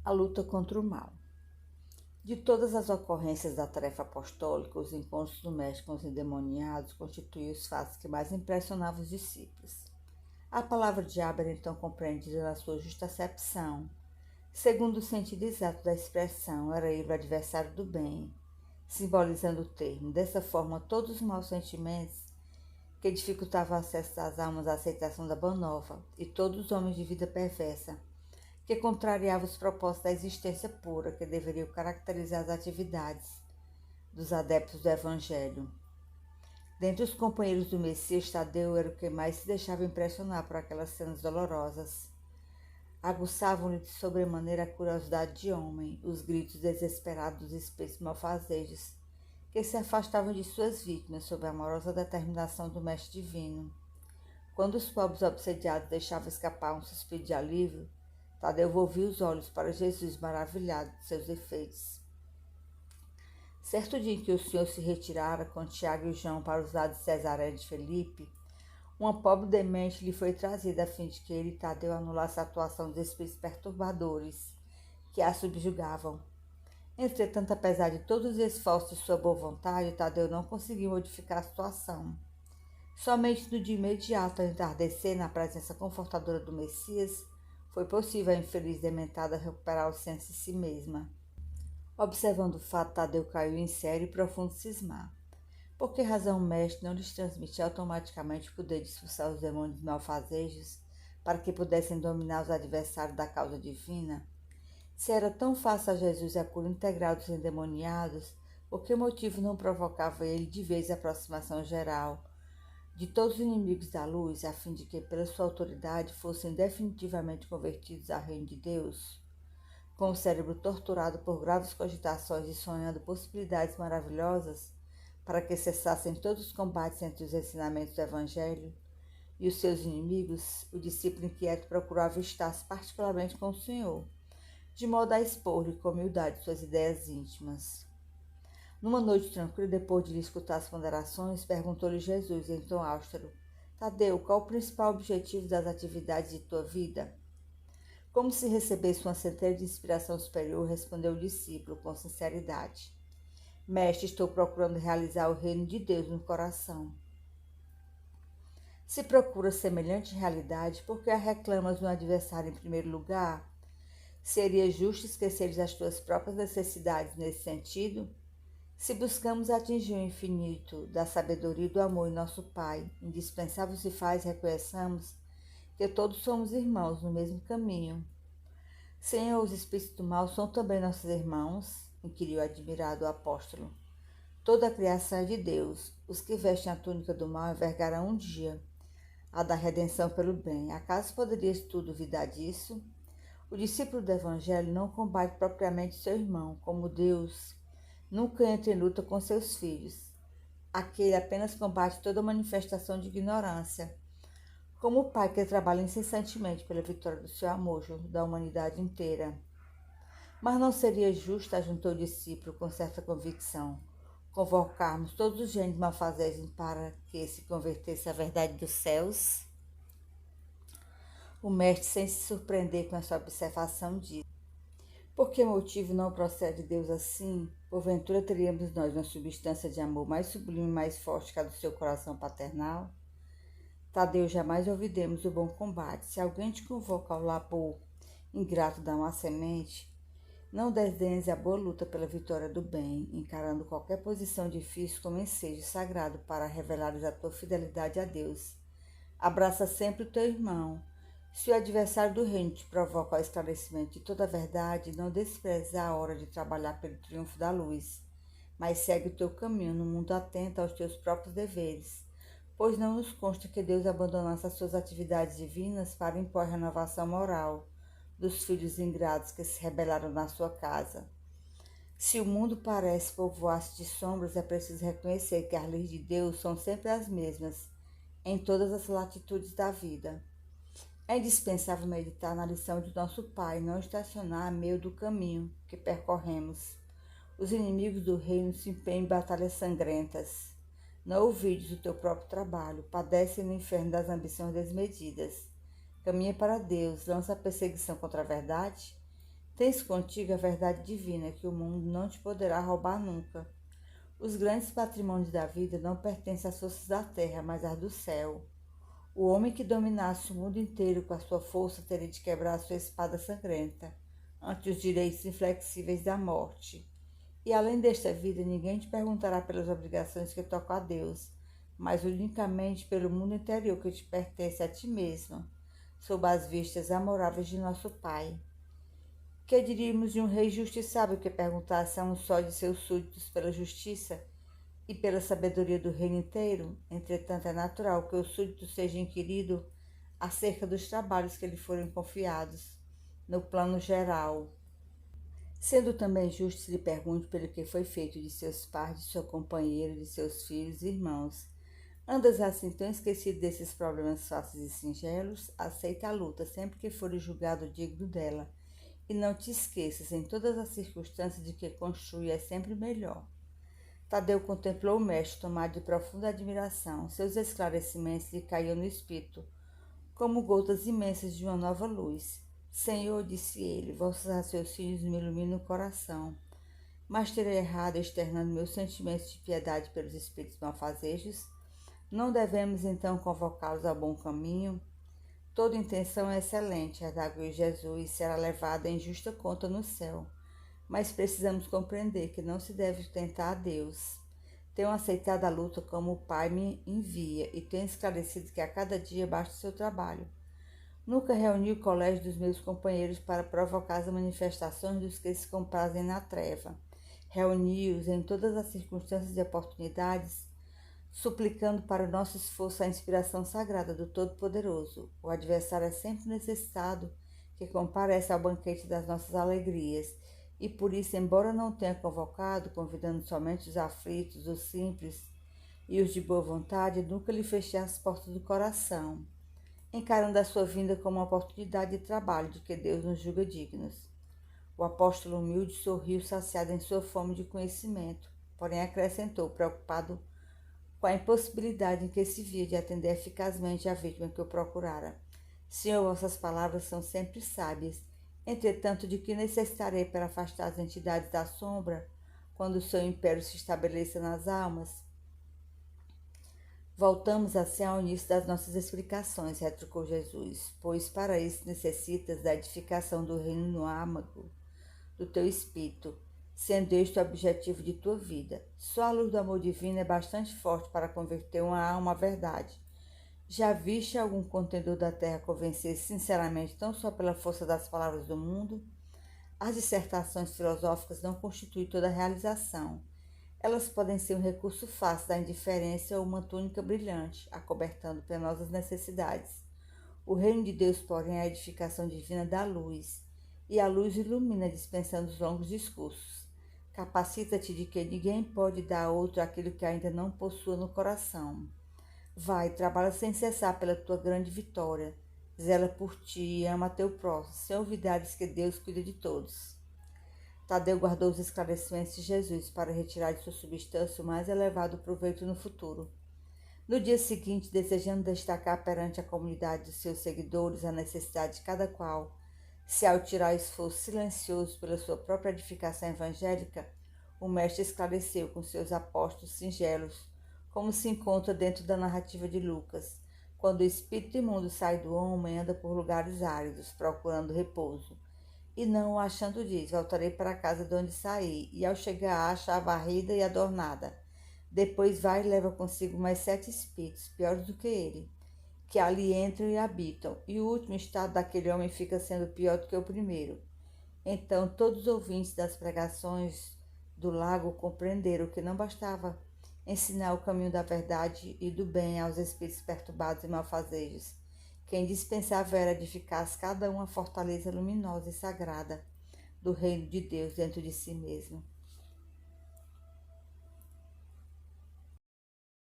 A luta contra o mal. De todas as ocorrências da tarefa apostólica, os encontros do mestre com os endemoniados constituíam os fatos que mais impressionavam os discípulos. A palavra diabo era então compreendida na sua justa acepção. Segundo o sentido exato da expressão, era ele o adversário do bem, simbolizando o termo. Dessa forma, todos os maus sentimentos que dificultavam o acesso das almas à aceitação da boa nova, e todos os homens de vida perversa, que contrariavam os propósitos da existência pura, que deveriam caracterizar as atividades dos adeptos do Evangelho. Dentre os companheiros do Messias, Tadeu era o que mais se deixava impressionar por aquelas cenas dolorosas. Aguçavam-lhe de sobremaneira a curiosidade de homem, os gritos desesperados dos espíritos malfazejos, que se afastavam de suas vítimas sob a amorosa determinação do Mestre Divino. Quando os pobres obsediados deixavam escapar um suspiro de alívio, Tadeu volvia os olhos para Jesus, maravilhado de seus efeitos. Certo dia em que o Senhor se retirara com Tiago e João para os lados de Cesareia de Filipe, uma pobre demente lhe foi trazida a fim de que ele e Tadeu anulassem a atuação dos espíritos perturbadores que a subjugavam. Entretanto, apesar de todos os esforços de sua boa vontade, Tadeu não conseguiu modificar a situação. Somente no dia imediato, ao entardecer, na presença confortadora do Messias, foi possível à infeliz dementada recuperar o senso de si mesma. Observando o fato, Tadeu caiu em sério e profundo cismar. Por que razão o mestre não lhes transmitia automaticamente o poder de expulsar os demônios malfazejos para que pudessem dominar os adversários da causa divina? Se era tão fácil a Jesus a cura integral dos endemoniados, por que motivo não provocava ele de vez a aproximação geral de todos os inimigos da luz, a fim de que, pela sua autoridade, fossem definitivamente convertidos ao reino de Deus? Com o cérebro torturado por graves cogitações e sonhando possibilidades maravilhosas para que cessassem todos os combates entre os ensinamentos do Evangelho e os seus inimigos, o discípulo inquieto procurou avistar-se particularmente com o Senhor, de modo a expor-lhe com humildade suas ideias íntimas. Numa noite tranquila, depois de lhe escutar as ponderações, perguntou-lhe Jesus em tom austero: Tadeu, qual o principal objetivo das atividades de tua vida? Como se recebesse uma centelha de inspiração superior, respondeu o discípulo com sinceridade: Mestre, estou procurando realizar o reino de Deus no coração. Se procura semelhante realidade, por que a reclamas no adversário em primeiro lugar? Seria justo esqueceres as tuas próprias necessidades nesse sentido? Se buscamos atingir o infinito da sabedoria e do amor em nosso Pai, indispensável se faz reconheçamos que todos somos irmãos no mesmo caminho. Senhor, os espíritos do mal são também nossos irmãos? Inquiriu admirado o apóstolo. Toda a criação é de Deus. Os que vestem a túnica do mal envergarão um dia a da redenção pelo bem. Acaso poderias tu duvidar disso? O discípulo do Evangelho não combate propriamente seu irmão, como Deus nunca entra em luta com seus filhos. Aquele apenas combate toda manifestação de ignorância, como o pai que trabalha incessantemente pela vitória do seu amor junto da humanidade inteira. Mas não seria justo, ajuntou o discípulo com certa convicção, convocarmos todos os gênios malfazejos para que se convertesse à verdade dos céus? O mestre, sem se surpreender com essa observação, disse: Por que motivo não procede Deus assim? Porventura teríamos nós uma substância de amor mais sublime e mais forte que a do seu coração paternal? Tadeu, jamais ouvidemos o bom combate. Se alguém te convoca ao labor ingrato da má semente, não desdenhes a boa luta pela vitória do bem, encarando qualquer posição difícil como ensejo sagrado para revelares a tua fidelidade a Deus. Abraça sempre o teu irmão. Se o adversário do reino te provoca ao esclarecimento de toda a verdade, não desprezes a hora de trabalhar pelo triunfo da luz, mas segue o teu caminho no mundo atento aos teus próprios deveres, pois não nos consta que Deus abandonasse as suas atividades divinas para impor a renovação moral dos filhos ingratos que se rebelaram na sua casa. Se o mundo parece povoar-se de sombras, é preciso reconhecer que as leis de Deus são sempre as mesmas, em todas as latitudes da vida. É indispensável meditar na lição de nosso Pai, não estacionar a meio do caminho que percorremos. Os inimigos do reino se empenham em batalhas sangrentas. Não ouvides o teu próprio trabalho, padece no inferno das ambições desmedidas. Caminha para Deus, lança a perseguição contra a verdade. Tens contigo a verdade divina que o mundo não te poderá roubar nunca. Os grandes patrimônios da vida não pertencem às forças da terra, mas às do céu. O homem que dominasse o mundo inteiro com a sua força teria de quebrar a sua espada sangrenta ante os direitos inflexíveis da morte. E além desta vida, ninguém te perguntará pelas obrigações que tocam a Deus, mas unicamente pelo mundo interior que te pertence a ti mesmo, sob as vistas amoráveis de nosso Pai. Que diríamos de um rei justiçável que perguntasse a um só de seus súditos pela justiça e pela sabedoria do reino inteiro? Entretanto, é natural que o súdito seja inquirido acerca dos trabalhos que lhe foram confiados, no plano geral. Sendo também justo se lhe pergunte pelo que foi feito de seus pais, de seu companheiro, de seus filhos e irmãos. Andas assim tão esquecido desses problemas fáceis e singelos? Aceita a luta sempre que fores julgado digno dela. E não te esqueças, em todas as circunstâncias, de que construir é sempre melhor. Tadeu contemplou o mestre, tomado de profunda admiração. Seus esclarecimentos lhe caíam no espírito, como gotas imensas de uma nova luz. Senhor, disse ele, vossos raciocínios me iluminam o coração. Mas terei errado externando meus sentimentos de piedade pelos espíritos malfazejos? Não devemos então convocá-los ao bom caminho? Toda intenção é excelente, redarguiu Jesus, e será levada em justa conta no céu. Mas precisamos compreender que não se deve tentar a Deus. Tenho aceitado a luta como o Pai me envia e tenho esclarecido que a cada dia basta o seu trabalho. Nunca reuni o colégio dos meus companheiros para provocar as manifestações dos que se comprazem na treva. Reuni-os em todas as circunstâncias e oportunidades, suplicando para o nosso esforço a inspiração sagrada do Todo-Poderoso. O adversário é sempre necessitado que compareça ao banquete das nossas alegrias, e por isso, embora não tenha convocado, convidando somente os aflitos, os simples e os de boa vontade, nunca lhe fechei as portas do coração, encarando a sua vinda como uma oportunidade de trabalho de que Deus nos julga dignos. O apóstolo humilde sorriu saciado em sua fome de conhecimento, porém acrescentou, preocupado com a impossibilidade em que se via de atender eficazmente à vítima que o procurara. Senhor, vossas palavras são sempre sábias. Entretanto, de que necessitarei para afastar as entidades da sombra, quando o seu império se estabeleça nas almas? Voltamos assim ao início das nossas explicações, retrucou Jesus, pois para isso necessitas da edificação do reino no âmago do teu espírito, sendo este o objetivo de tua vida. Só a luz do amor divino é bastante forte para converter uma alma à verdade. Já viste algum contendor da terra convencer-se sinceramente tão só pela força das palavras do mundo? As dissertações filosóficas não constituem toda a realização. Elas podem ser um recurso fácil da indiferença ou uma túnica brilhante, acobertando penosas necessidades. O reino de Deus, porém, é a edificação divina da luz, e a luz ilumina dispensando os longos discursos. Capacita-te de que ninguém pode dar a outro aquilo que ainda não possua no coração. Vai, trabalha sem cessar pela tua grande vitória. Zela por ti e ama teu próximo, sem olvidares que Deus cuida de todos. Tadeu guardou os esclarecimentos de Jesus para retirar de sua substância o mais elevado proveito no futuro. No dia seguinte, desejando destacar perante a comunidade dos seus seguidores a necessidade de cada qual, se ao tirar esforço silencioso pela sua própria edificação evangélica, o mestre esclareceu com seus apóstolos singelos, como se encontra dentro da narrativa de Lucas, quando o espírito imundo sai do homem e anda por lugares áridos, procurando repouso. E não o achando diz, voltarei para a casa de onde saí, e ao chegar acha a varrida e adornada. Depois vai e leva consigo mais 7 espíritos, piores do que ele, que ali entram e habitam, e o último estado daquele homem fica sendo pior do que o primeiro. Então todos os ouvintes das pregações do lago compreenderam que não bastava ensinar o caminho da verdade e do bem aos espíritos perturbados e malfazejos, que indispensável era edificar cada um a fortaleza luminosa e sagrada do reino de Deus dentro de si mesmo.